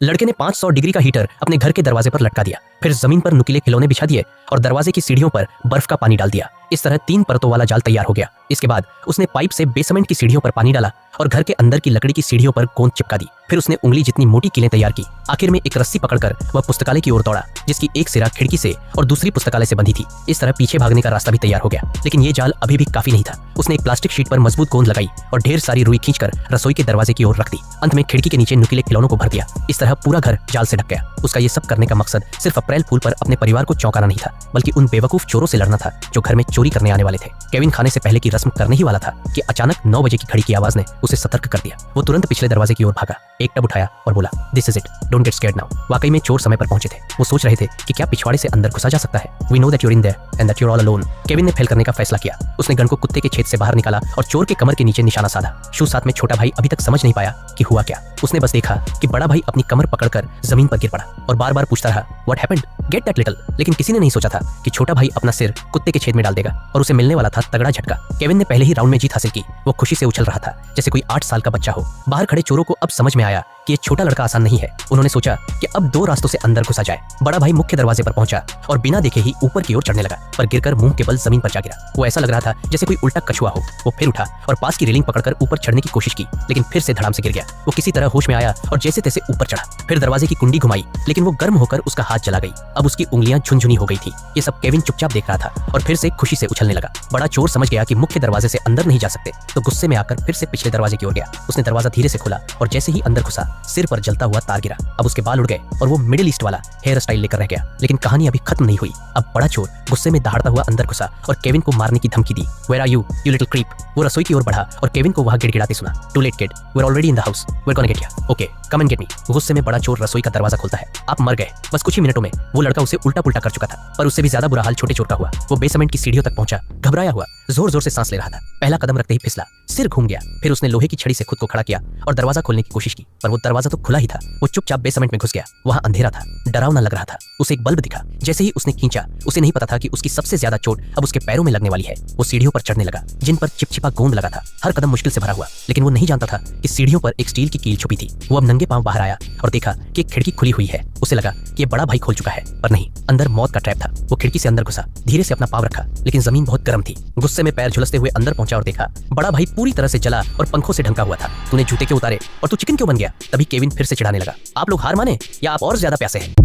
लड़के ने 500 डिग्री का हीटर अपने घर के दरवाजे पर लटका दिया, फिर जमीन पर नुकीले खिलौने बिछा दिए और दरवाजे की सीढ़ियों पर बर्फ का पानी डाल दिया। इस तरह 3 परतों वाला जाल तैयार हो गया। इसके बाद उसने पाइप से बेसमेंट की सीढ़ियों पर पानी डाला और घर के अंदर की लकड़ी की सीढ़ियों पर गोंद चिपका दी। फिर उसने उंगली जितनी मोटी कीलें तैयार की। आखिर में एक रस्सी पकड़कर वह पुस्तकालय की ओर दौड़ा, जिसकी एक सिरा खिड़की से और दूसरी पुस्तकालय से बंधी थी। इस तरह पीछे भागने का रास्ता भी तैयार हो गया। लेकिन ये जाल अभी भी काफी नहीं था। उसने एक प्लास्टिक शीट पर मजबूत गोंद लगाई और ढेर सारी रुई खींचकर रसोई के दरवाजे की ओर रख दी। अंत में खिड़की के नीचे नुकीले खिलौनों को भर दिया। इस तरह पूरा घर जाल से ढक गया। उसका ये सब करने का मकसद सिर्फ अप्रैल फूल पर अपने परिवार को चौंकाना नहीं था, बल्कि उन बेवकूफ चोरों से लड़ना था जो घर में चोरी करने आने वाले थे। केविन खाने से पहले की रस्म करने ही वाला था कि अचानक 9 बजे की घड़ी की आवाज ने उसे सतर्क कर दिया। वो तुरंत पिछले दरवाजे की ओर भागा, एक टब उठाया और बोला, this is it, don't get scared now. वाकई में चोर समय पर पहुंचे थे। वो सोच रहे थे कि क्या पिछवाड़े से अंदर घुसा जा सकता है। We know that you are in there and that you are all alone. Kevin ने फेल करने का फैसला किया। उसने गन को कुत्ते के छेद से बाहर निकाला और चोर के कमर के नीचे निशाना साधा। शू साथ में छोटा भाई अभी तक समझ नहीं पाया कि हुआ क्या। उसने बस देखा कि बड़ा भाई अपनी कमर पकड़कर जमीन पर गिर पड़ा और बार बार पूछता रहा, what happened, get that little. लेकिन किसी ने नहीं सोचा था कि छोटा भाई अपना सिर कुत्ते के छेद में डाल देगा और उसे मिलने वाला था तगड़ा झटका। केविन ने पहले ही राउंड में जीत हासिल की। वो खुशी से उछल रहा था जैसे कोई 8 साल का बच्चा हो। बाहर खड़े चोरों को अब समझ में आया कि ये छोटा लड़का आसान नहीं है। उन्होंने सोचा कि अब 2 रास्तों से अंदर घुसा जाए। बड़ा भाई मुख्य दरवाजे पर पहुंचा और बिना देखे ही ऊपर की ओर चढ़ने लगा, पर गिरकर मुंह के बल जमीन पर जा गिरा। वो ऐसा लग रहा था जैसे कोई उल्टा कछुआ हो। वो फिर उठा और पास की रेलिंग पकड़कर ऊपर चढ़ने की कोशिश की, लेकिन फिर से धड़ाम से गिर गया। वो किसी तरह होश में आया और जैसे तैसे ऊपर चढ़ा। फिर दरवाजे की कुंडी घुमाई, लेकिन वो गर्म होकर उसका हाथ जला गई। अब उसकी उंगलियां झुनझुनी हो गई थी। ये सब केविन चुपचाप देख रहा था और फिर से खुशी से उछलने लगा। बड़ा चोर समझ गया कि मुख्य दरवाजे से अंदर नहीं जा सकते, तो गुस्से में आकर फिर से पिछले दरवाजे की ओर गया। उसने दरवाजा धीरे से खोला और जैसे ही अंदर घुसा, सिर पर जलता हुआ तार गिरा। अब उसके बाल उड़ गए और वो मिडिल ईस्ट वाला हेयर स्टाइल लेकर रह गया। लेकिन कहानी अभी खत्म नहीं हुई। अब बड़ा चोर गुस्से में दहाड़ता हुआ अंदर घुसा और केविन को मारने की धमकी दी। Where are you little creep. वो रसोई की ओर बढ़ा और केविन को वहां गिड़गिड़ाते सुना, too late kid, we are already in the house, we are gonna get you, okay come and get me. गुस्से में बड़ा चोर रसोई का दरवाजा खोलता है। आप मर गए। बस कुछ ही मिनटों में वो लड़का उसे उल्टा पुल्टा कर चुका था, पर उससे भी ज्यादा बुरा हाल छोटे चोर का हुआ। वो बेसमेंट की सीढ़ियों तक पहुंचा, घबराया हुआ, जोर जोर से सांस ले रहा था। पहला कदम रखते ही फिसला, सिर घूम गया। फिर उसने लोहे की छड़ी से खुद को खड़ा किया और दरवाजा खोलने की कोशिश की, पर वो दरवाजा तो खुला ही था। वो चुपचाप बेसमेंट में घुस गया। वहां अंधेरा था, डरावना लग रहा था। उसे एक बल्ब दिखा। जैसे ही उसने खींचा, उसे नहीं पता था कि उसकी सबसे ज्यादा चोट अब उसके पैरों में लगने वाली है। वो सीढ़ियों पर चढ़ने लगा, जिन पर चिपचिपा गोंद लगा था। हर कदम मुश्किल से भरा हुआ, लेकिन वो नहीं जानता था कि सीढ़ियों पर एक स्टील की कील छुपी थी। वो अब नंगे पांव बाहर आया और देखा कि एक खिड़की खुली हुई है। उसे लगा कि ये बड़ा भाई खोल चुका है, पर नहीं, अंदर मौत का ट्रैप था। वो खिड़की से अंदर घुसा, धीरे से अपना पांव रखा, लेकिन जमीन बहुत गर्म थी। गुस्से में पैर झुलसते हुए अंदर पहुंचा और देखा बड़ा भाई पूरी तरह से जला और पंखों से ढंका हुआ था। तूने जूते क्यों उतारे और तू चिकन क्यों बन गया? तभी केविन फिर से चिढ़ाने लगा, आप लोग हार माने या आप और ज्यादा प्यासे हैं?